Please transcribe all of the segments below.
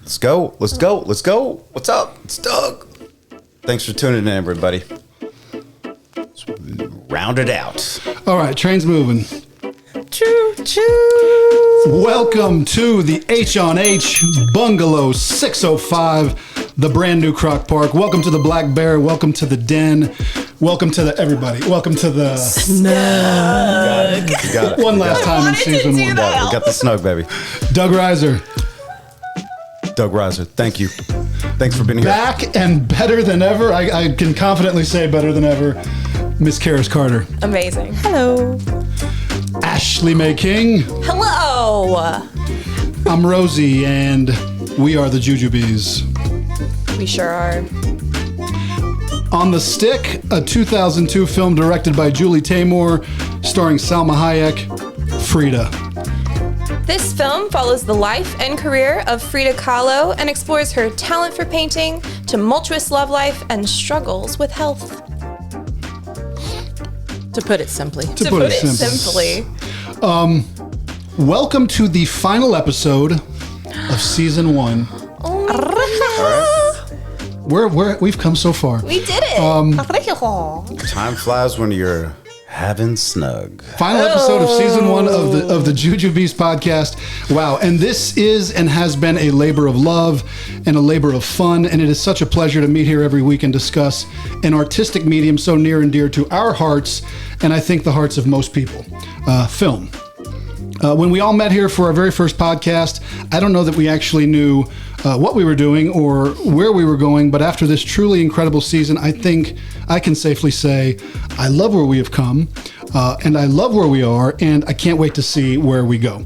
Let's go. Let's go. Let's go. What's up? It's Doug. Thanks for tuning in, everybody. Let's round it out. All right, train's moving. Choo choo. Welcome to the H&H Bungalow 605, the brand new Croc Park. Welcome to the Black Bear. Welcome to the Den. Welcome to the everybody. Welcome to the Snug. You got it. One last time in season one. We got the snug, baby. Doug Reiser. Doug Reiser, thank you. Thanks for being here. Back and better than ever. I can confidently say better than ever. Miss Karis Carter. Amazing. Hello. Ashley Mae King. Hello. I'm Rosie, and we are the JuJuBeez. We sure are. On the Stick, a 2002 film directed by Julie Taymor, starring Salma Hayek, Frida. This film follows the life and career of Frida Kahlo and explores her talent for painting, tumultuous love life, and struggles with health. To put it simply. To put it simply. Welcome to the final episode of season one. Oh my goodness. We've come so far. We did it. Time flies when you're having snug. Final episode of season one of the JuJuBeez podcast. Wow. And this is and has been a labor of love and a labor of fun. And it is such a pleasure to meet here every week and discuss an artistic medium so near and dear to our hearts, and I think the hearts of most people, film. When we all met here for our very first podcast, I don't know that we actually knew what we were doing or where we were going, but after this truly incredible season, I think I can safely say I love where we have come, and I love where we are, and I can't wait to see where we go.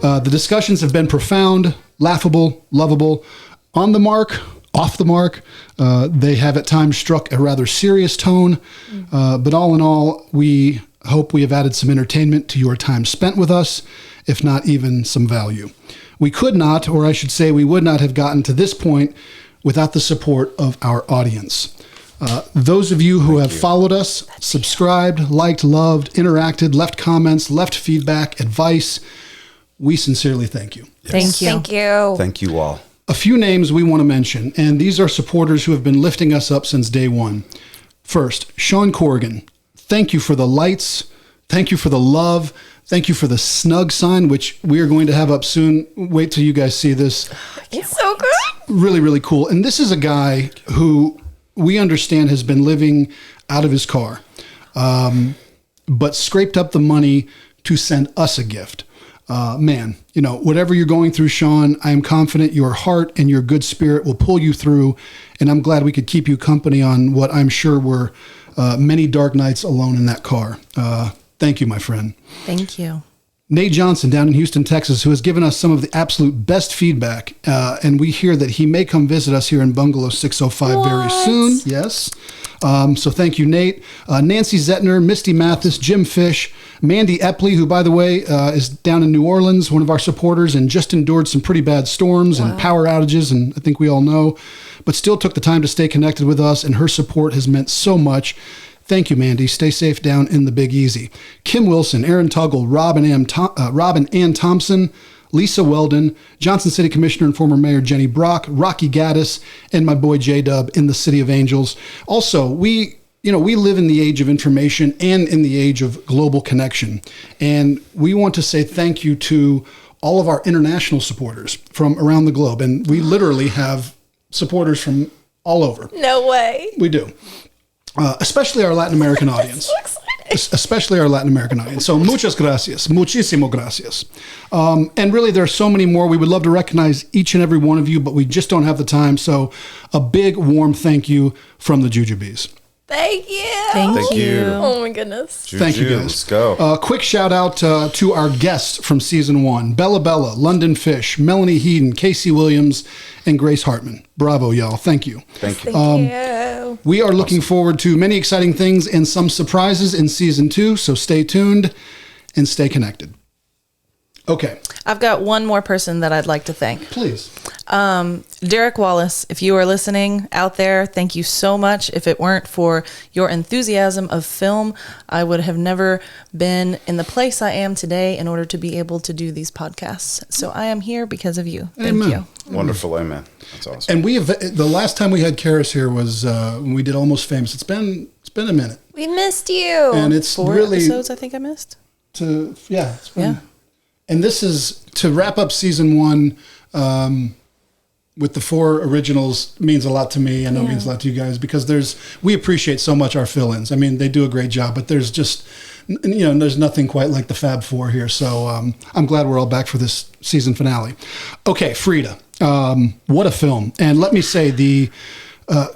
The discussions have been profound, laughable, lovable, on the mark, off the mark. They have at times struck a rather serious tone, but all in all, we hope we have added some entertainment to your time spent with us, if not even some value. We could not, or I should say we would not have gotten to this point without the support of our audience. Those of you who have followed us, subscribed, liked, loved, interacted, left comments, left feedback, advice, we sincerely thank you. Yes. Thank you. Thank you. Thank you all. A few names we want to mention, and these are supporters who have been lifting us up since day one. First, Sean Corrigan. Thank you for the lights. Thank you for the love. Thank you for the snug sign, which we are going to have up soon. Wait till you guys see this. It's so good. Really, really cool. And this is a guy who we understand has been living out of his car, but scraped up the money to send us a gift. Man, you know, whatever you're going through, Sean, I am confident your heart and your good spirit will pull you through. And I'm glad we could keep you company on what I'm sure were many dark nights alone in that car. Thank you, my friend. Thank you. Nate Johnson down in Houston, Texas, who has given us some of the absolute best feedback. And we hear that he may come visit us here in Bungalow 605 very soon. Yes. So thank you, Nate. Nancy Zettner, Misty Mathis, Jim Fish, Mandy Epley, who, by the way, is down in New Orleans, one of our supporters, and just endured some pretty bad storms and power outages, and I think we all know, but still took the time to stay connected with us, and her support has meant so much. Thank you, Mandy. Stay safe down in the Big Easy. Kim Wilson, Aaron Tuggle, Robin Ann Thompson, Lisa Weldon, Johnson City Commissioner and former Mayor Jenny Brock, Rocky Gaddis, and my boy J-Dub in the City of Angels. Also, we live in the age of information and in the age of global connection. And we want to say thank you to all of our international supporters from around the globe. And we literally have supporters from all over. No way. We do. Especially our Latin American audience. So excited. Especially our Latin American audience. So muchas gracias. Muchísimo gracias. And really, there are so many more. We would love to recognize each and every one of you, but we just don't have the time. So a big, warm thank you from the JuJuBeez. Thank you. Thank you. Oh my goodness. Thank you, guys. Let's go. Quick shout out to our guests from season one: Bella Bella, London Fish, Melanie Heaton, Casey Williams, and Grace Hartman. Bravo, y'all. Thank you. Thank you. Thank you. We are looking forward to many exciting things and some surprises in season two, so stay tuned and stay connected. Okay. I've got one more person that I'd like to thank. Please. Derek Wallace, if you are listening out there, thank you so much. If it weren't for your enthusiasm of film, I would have never been in the place I am today in order to be able to do these podcasts. So I am here because of you. Thank Amen. you. Wonderful, amen. That's awesome. And the last time we had Karis here was when we did Almost Famous. It's been a minute. We missed you. And it's 4 really episodes I think I missed. it's been, Yeah. And this is to wrap up season 1 with the 4 originals means a lot to me. I know it means a lot to you guys because we appreciate so much our fill-ins. I mean, they do a great job, but there's just, there's nothing quite like the Fab Four here. So I'm glad we're all back for this season finale. Okay, Frida, what a film. And let me say the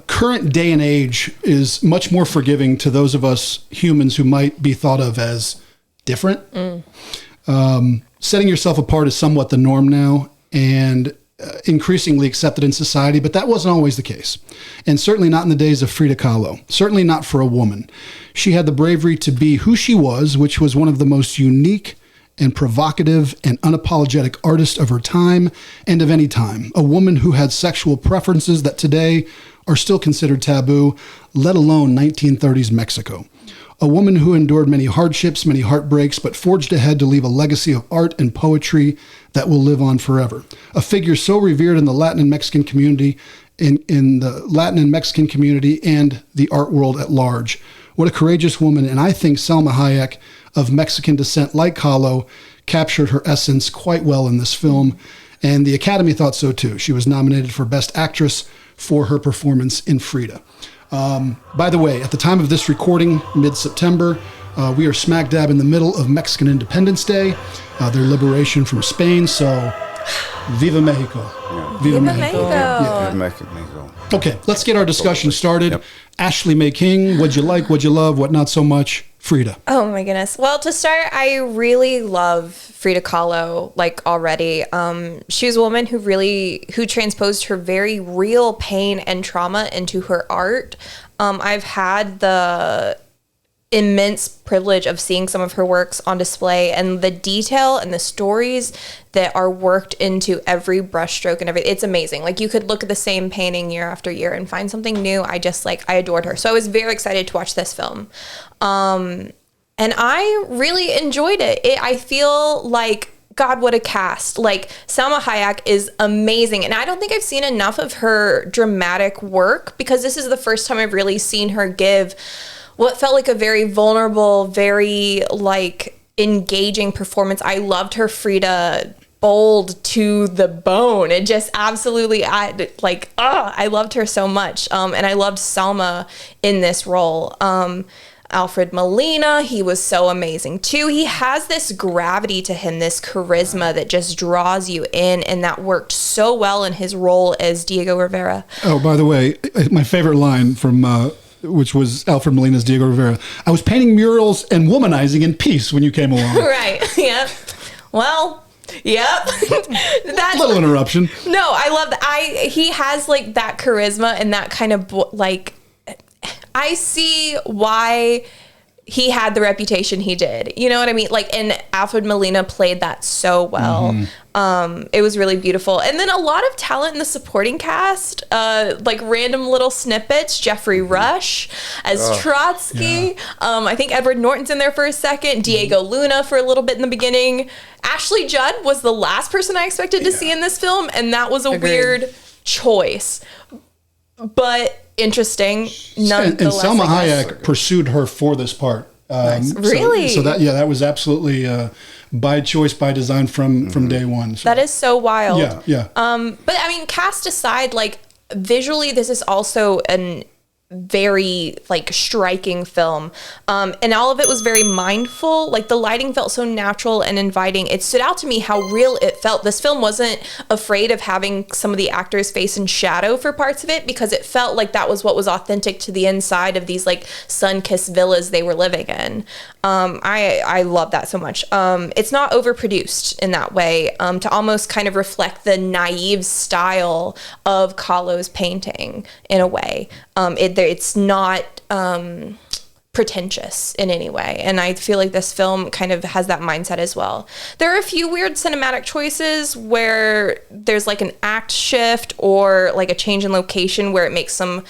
current day and age is much more forgiving to those of us humans who might be thought of as different. Setting yourself apart is somewhat the norm now and increasingly accepted in society, but that wasn't always the case. And certainly not in the days of Frida Kahlo. Certainly not for a woman. She had the bravery to be who she was, which was one of the most unique and provocative and unapologetic artists of her time and of any time. A woman who had sexual preferences that today are still considered taboo, let alone 1930s Mexico. A woman who endured many hardships, many heartbreaks, but forged ahead to leave a legacy of art and poetry that will live on forever. A figure so revered in the Latin and Mexican community, in the Latin and Mexican community and the art world at large. What a courageous woman. And I think Salma Hayek, of Mexican descent like Kahlo, captured her essence quite well in this film. And the Academy thought so too. She was nominated for Best Actress for her performance in Frida. By the way, at the time of this recording, mid-September, we are smack dab in the middle of Mexican Independence Day, their liberation from Spain. So, Viva Mexico. Yeah. Viva Viva Mexico. Mexico. Mexico. Okay, let's get our discussion started. Yep. Ashley May King, what'd you like, what'd you love, what not so much? Frida. Oh my goodness. Well, to start, I really love Frida Kahlo, already. She was a woman who transposed her very real pain and trauma into her art. I've had the immense privilege of seeing some of her works on display, and the detail and the stories that are worked into every brushstroke and everything. It's amazing. You could look at the same painting year after year and find something new. I adored her. So I was very excited to watch this film. And I really enjoyed it. I feel like, God, what a cast. Salma Hayek is amazing. And I don't think I've seen enough of her dramatic work because this is the first time I've really seen her give what felt like a very vulnerable, very engaging performance. I loved her Frida bold to the bone. It just absolutely, I loved her so much. And I loved Salma in this role. Alfred Molina, he was so amazing too. He has this gravity to him, this charisma that just draws you in, and that worked so well in his role as Diego Rivera. Oh, by the way, my favorite line from which was Alfred Molina's Diego Rivera. I was painting murals and womanizing in peace when you came along. Right. Yep. Well, yep. That's Little interruption. No, I love that. He has that charisma and that kind of I see why he had the reputation he did. You know what I mean? And Alfred Molina played that so well. Mm-hmm. It was really beautiful. And then a lot of talent in the supporting cast, random little snippets. Jeffrey Rush as Trotsky. Yeah. I think Edward Norton's in there for a second. Diego Luna for a little bit in the beginning. Ashley Judd was the last person I expected to see in this film, and that was a weird choice. But interesting, nonetheless. And Salma Hayek pursued her for this part. Nice. Really? So that was absolutely by choice, by design from day one. So. That is so wild. Yeah. But I mean, cast aside, visually, this is also an very striking film, and all of it was very mindful. The lighting felt so natural and inviting. It stood out to me how real it felt. This film wasn't afraid of having some of the actors' face in shadow for parts of it because it felt like that was what was authentic to the inside of these sun-kissed villas they were living in. I love that so much. It's not overproduced in that way, to almost kind of reflect the naive style of Kahlo's painting in a way. It's not pretentious in any way. And I feel like this film kind of has that mindset as well. There are a few weird cinematic choices where there's like an act shift or like a change in location where the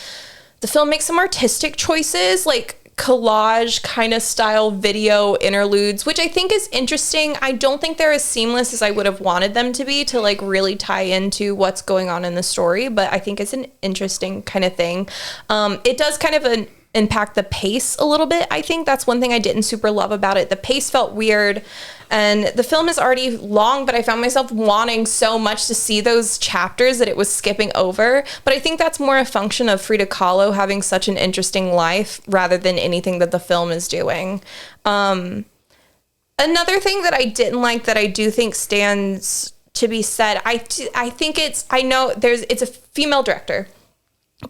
film makes some artistic choices, like collage kind of style video interludes, which I think is interesting. I don't think they're as seamless as I would have wanted them to be to like really tie into what's going on in the story, but I think it's an interesting kind of thing. It does kind of impact the pace a little bit. I think that's one thing I didn't super love about it. The pace felt weird, and the film is already long, but I found myself wanting so much to see those chapters that it was skipping over. But I think that's more a function of Frida Kahlo having such an interesting life rather than anything that the film is doing. Another thing that I didn't like that I do think stands to be said, I think it's a female director,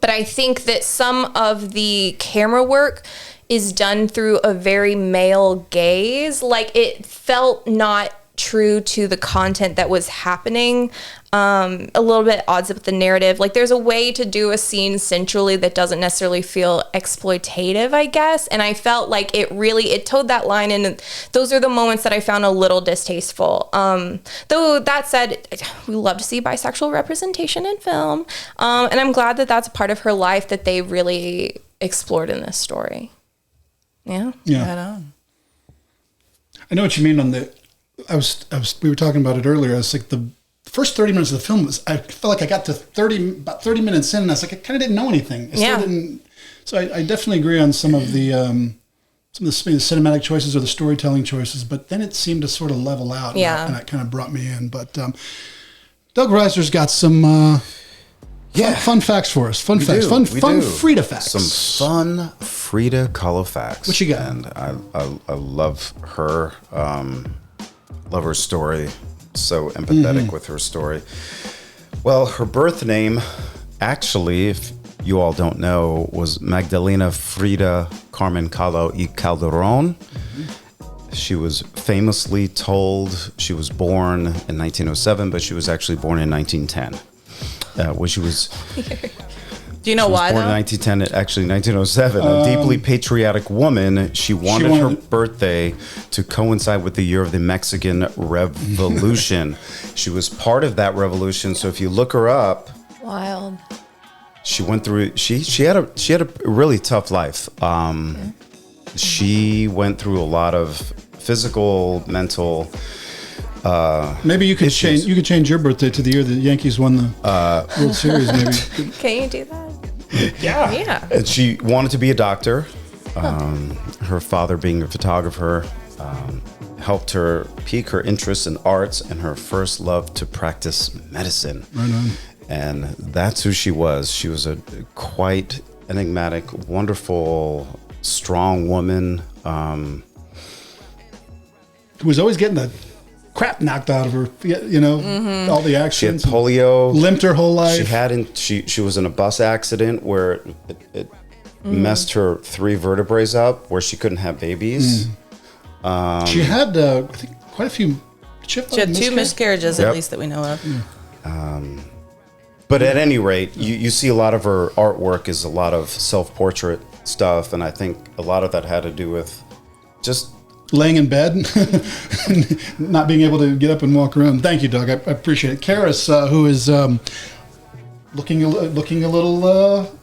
but I think that some of the camera work is done through a very male gaze. Like, it felt not true to the content that was happening. A little bit odds with the narrative. Like, there's a way to do a scene sensually that doesn't necessarily feel exploitative, I guess. And I felt like it towed that line, and those are the moments that I found a little distasteful. Though that said, we love to see bisexual representation in film. And I'm glad that that's a part of her life that they really explored in this story. Yeah. Right on. I know what you mean we were talking about it earlier. It's like the first 30 minutes of the film I felt like I got to about 30 minutes in, and I was like, I kind of didn't know anything. So I definitely agree on some of the cinematic choices or the storytelling choices, but then it seemed to sort of level out. Yeah. And that kind of brought me in. But Doug Reiser's got some fun facts for us. Fun Frida facts. Some fun Frida Kahlo facts. What you got? And I love her. Love her story. So empathetic with her story. Well, her birth name, actually, if you all don't know, was Magdalena Frida Carmen Kahlo y Calderon. She was famously told she was born in 1907, but she was actually born in 1910. When she was... Do you know why, born though? in 1910, actually 1907. A deeply patriotic woman. She wanted her birthday to coincide with the year of the Mexican Revolution. She was part of that revolution. So if you look her up, Wild. she went through. She had a really tough life. She went through a lot of physical, mental. Maybe you could change your birthday to the year the Yankees won the World Series. Maybe. Can you do that? Yeah. And she wanted to be a doctor. Her father, being a photographer, helped her pique her interest in arts and her first love to practice medicine. Right on. And that's who she was. She was a quite enigmatic, wonderful, strong woman. Who was always getting the crap knocked out of her, all the actions. She had polio. Limped her whole life. She was in a bus accident where it messed her 3 vertebrae up, where she couldn't have babies. She had, I think, quite a few. She had 2 miscarriages, at least that we know of. But at any rate, you see a lot of her artwork is a lot of self-portrait stuff, and I think a lot of that had to do with just laying in bed, not being able to get up and walk around. Thank you, Doug. I appreciate it. Karis, who is looking a little,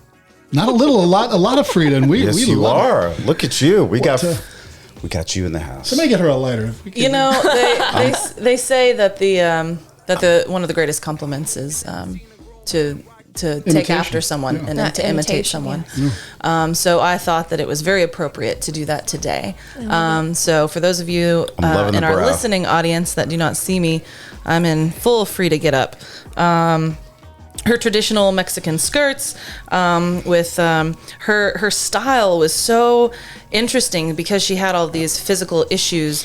not a little, a lot of Frida, and we yes, we you love are. Her. Look at you. We got you in the house. Somebody get her a lighter. They say that the one of the greatest compliments is to take after someone and then to imitate someone. Yeah. So I thought that it was very appropriate to do that today. So for those of you in our listening audience that do not see me, I'm in full Frida getup. Her traditional Mexican skirts with her style was so interesting because she had all these physical issues.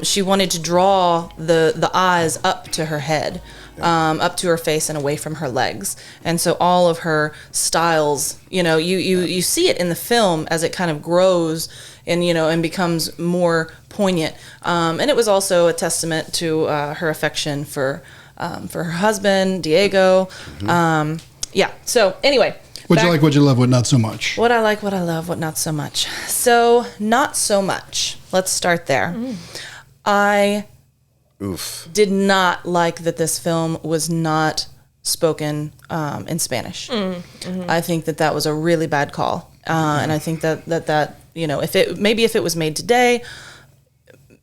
She wanted to draw the eyes up to her head. Up to her face and away from her legs. And so all of her styles, you see it in the film as it kind of grows and becomes more poignant. And it was also a testament to her affection for her husband, Diego. So anyway, What'd you like, what'd you love, what not so much? What I like, what I love, what not so much. So, not so much. Let's start there. I did not like that this film was not spoken in Spanish. I think that was a really bad call. And I think that you know, if it was made today,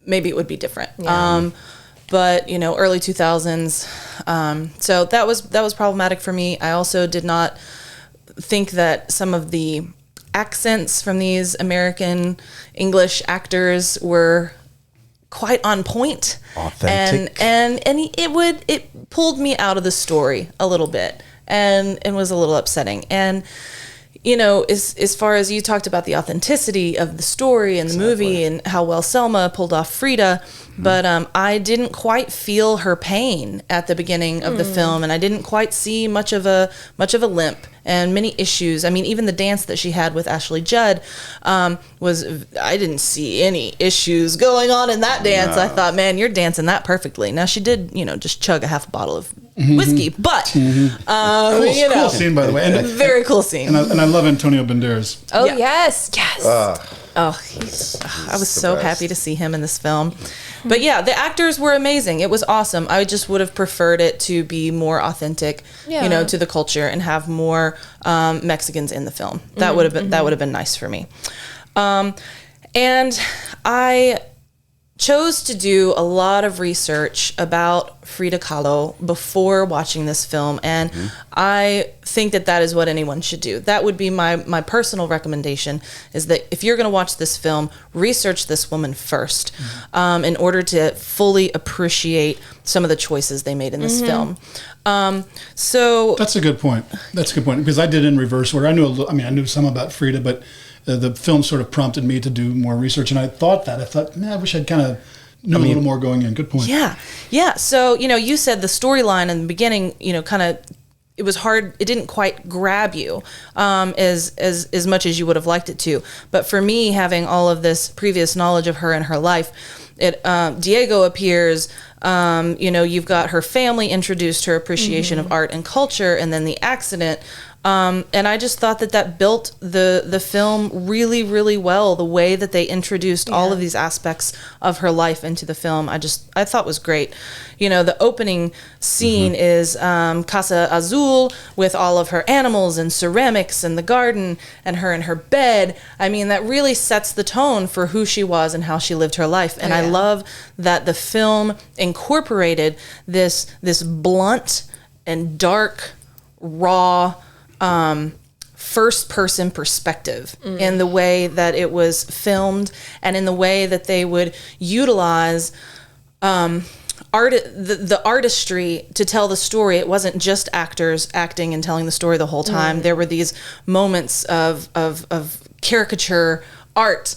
maybe it would be different. Yeah. But you know, early 2000s. So that was problematic for me. I also did not think that some of the accents from these American English actors were quite on point, authentic, and it pulled me out of the story a little bit, and was a little upsetting. And you know, as far as you talked about the authenticity of the story and the movie and how well Selma pulled off Frida, but I didn't quite feel her pain at the beginning of the film, and I didn't quite see much of a limp and many issues. I mean, even the dance that she had with Ashley Judd I didn't see any issues going on in that dance. No. I thought, man, you're dancing that perfectly. Now she did, you know, just chug a half a bottle of whiskey, but cool scene, by the way, and very cool scene. And I love Antonio Banderas. Oh yeah. yes. I was so happy to see him in this film. But yeah, the actors were amazing. It was awesome. I just would have preferred it to be more authentic, you know, to the culture, and have more Mexicans in the film. That would have been nice for me. And I chose to do a lot of research about Frida Kahlo before watching this film, and I think that is what anyone should do. That would be my personal recommendation, is that if you're going to watch this film, research this woman first, in order to fully appreciate some of the choices they made in this film. So that's a good point. Because I did in reverse order. I knew some about Frida, but the film sort of prompted me to do more research, and I thought, man, I wish I'd kind of knew a little more going in. Good point. Yeah. So, you know, you said the storyline in the beginning, you know, kind of, it was hard. It didn't quite grab you as much as you would have liked it to. But for me, having all of this previous knowledge of her and her life, Diego appears. You know, you've got her family introduced, her appreciation of art and culture, and then the accident. And I just thought that built the film really, really well. The way that they introduced all of these aspects of her life into the film, I thought was great. You know, the opening scene is Casa Azul with all of her animals and ceramics and the garden and her in her bed. I mean, that really sets the tone for who she was and how she lived her life. And I love that the film incorporated this blunt and dark, raw, first person perspective in the way that it was filmed, and in the way that they would utilize the artistry to tell the story. It wasn't just actors acting and telling the story the whole time. There were these moments of caricature art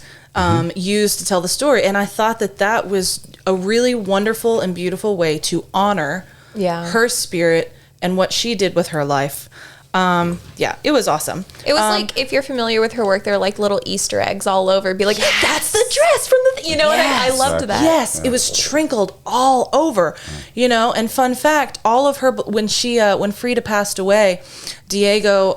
used to tell the story, and I thought that was a really wonderful and beautiful way to honor her spirit and what she did with her life. It was awesome. It was like, if you're familiar with her work, there are like little Easter eggs all over. Be like, that's the dress from the, you know, and I loved that. Yes, it was trickled all over, you know. And fun fact, all of her, when Frida passed away, Diego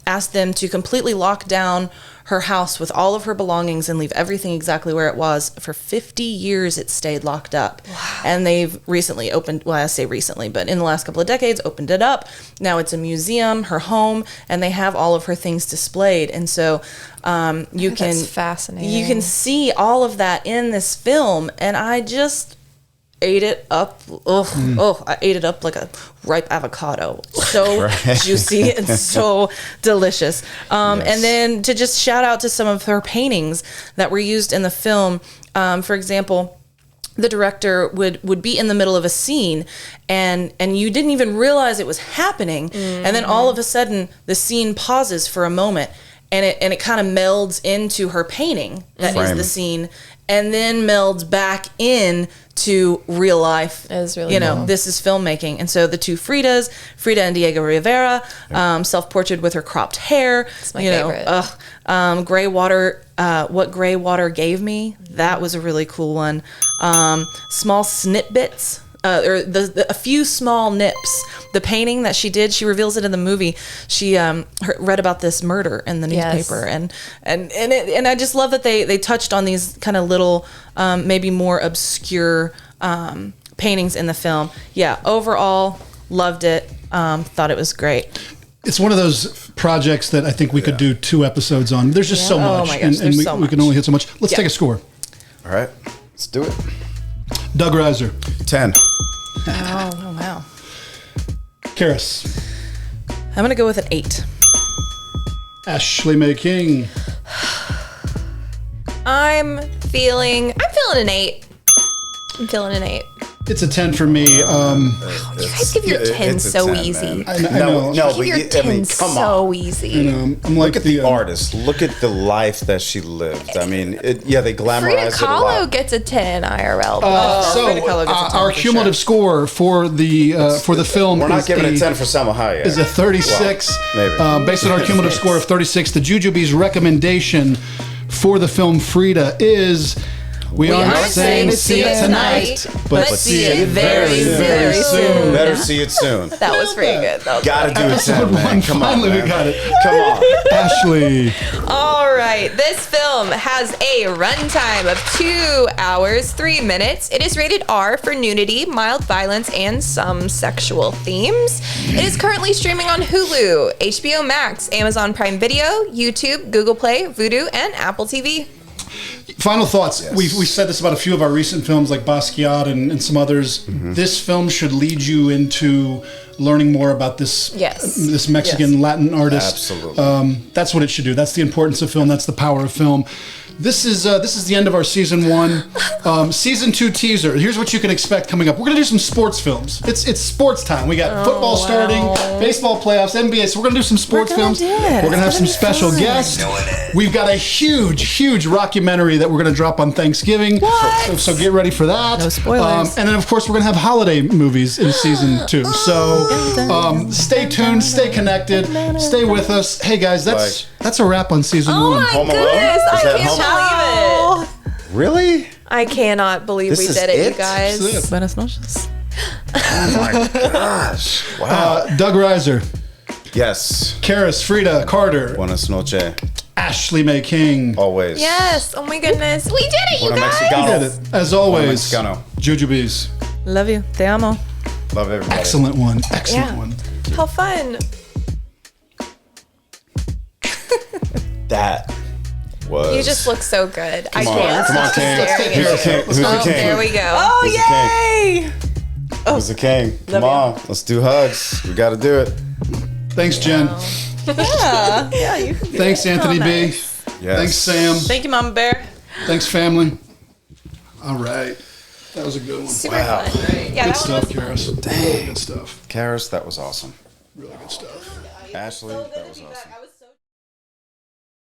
asked them to completely lock down her house with all of her belongings and leave everything exactly where it was. For 50 years, it stayed locked up. Wow. And they've recently opened, well, I say recently, but in the last couple of decades, opened it up. Now it's a museum, her home, and they have all of her things displayed. And so that's fascinating. You can see all of that in this film, and I just ate it up. I ate it up like a ripe avocado. So juicy and so delicious. And then to just shout out to some of her paintings that were used in the film. For example, the director would be in the middle of a scene, and you didn't even realize it was happening. And then all of a sudden the scene pauses for a moment, and it kind of melds into her painting that is the scene, and then melds back in to real life. It was really cool. This is filmmaking. And so the two Fridas, Frida and Diego Rivera, self-portrait with her cropped hair. It's my favorite. Gray Water, What Gray Water Gave Me. That was a really cool one. Small snippets. Or a few small nips the painting that she did, she reveals it in the movie. She read about this murder in the newspaper, and I just love that they touched on these kind of little, maybe more obscure paintings in the film. Yeah, overall, loved it. Thought it was great. It's one of those projects that I think we could do 2 episodes on. There's just so much, Oh my gosh, there's so we can much. only hit so much. Let's take a score. All right, let's do it. Doug Reiser, 10. Oh wow. Karis, I'm gonna go with an 8. Ashley Mae King, I'm feeling an 8. I'm feeling an 8. it's a 10 for me. You guys give your 10 it's a so 10, easy. man. I know. No, Give but your 10 come so on. easy. I'm like Look at the artist. Look at the life that she lived. I mean, they Frida glamorize it a Kahlo lot. gets a 10 IRL. So Frida Kahlo gets a 10 our for cumulative score for the film We're not is giving it 10 for Salma Hayek. is a 36. Well, maybe. Based on our cumulative score of 36, the JuJuBeez recommendation for the film Frida is we aren't saying see it tonight, but see it very, very soon. Better see it soon. That was pretty good. That was Gotta do it, Episode 10, man. 1, Come on, finally man. we got it. Come on. Ashley, All right, this film has a runtime of 2 hours, 3 minutes. It is rated R for nudity, mild violence, and some sexual themes. It is currently streaming on Hulu, HBO Max, Amazon Prime Video, YouTube, Google Play, Vudu, and Apple TV. final thoughts. Yes. We said this about a few of our recent films like Basquiat and some others. This film should lead you into learning more about this this Mexican Latin artist. Absolutely. That's what it should do. That's the importance of film. That's the power of film. This is the end of our season 1. Season 2 teaser. Here's what you can expect coming up. We're gonna do some sports films. It's sports time. We got football starting, baseball playoffs, NBA. So we're gonna do some sports films. We're gonna have some special guests. We've got a huge rockumentary that we're gonna drop on Thanksgiving. So get ready for that. No spoilers. And then of course we're gonna have holiday movies in season 2. So stay tuned, stay connected, stay with us. Hey guys, that's a wrap on season 1. Oh my Home Alone? goodness, Is I that can't Home believe it. Really? I cannot believe This we is did it, it? you guys. This is it. Buenas noches. Oh my gosh. Wow. Doug Reiser, Yes. Karis, Frida, Carter, Buenas noches. Ashley Mae King. Always. Yes. Oh my goodness. We did it, you Buena guys. Mexicano. Did it. As always, Mexicano. JuJuBeez. Love you. Te amo. Love everybody. Excellent one. Excellent Yeah. one. How fun. That was. You just look so good. I Come on, can't come on, stop King. staring Who's the at king? you. Who's the Oh, king? there we go. Oh, Who's the king? yay! Who's the king? Come on. Let's do hugs. We got to do it. Thanks, Jen. Yeah, you can do Thanks, Anthony B. Yes. Thanks, Sam. Thank you, Mama Bear. Thanks, family. All right. That was a good one. Super Wow. fun. Yeah, Good that stuff, one was Karis. Really good stuff. Karis, that was awesome. Really good stuff. Ashley, that was awesome.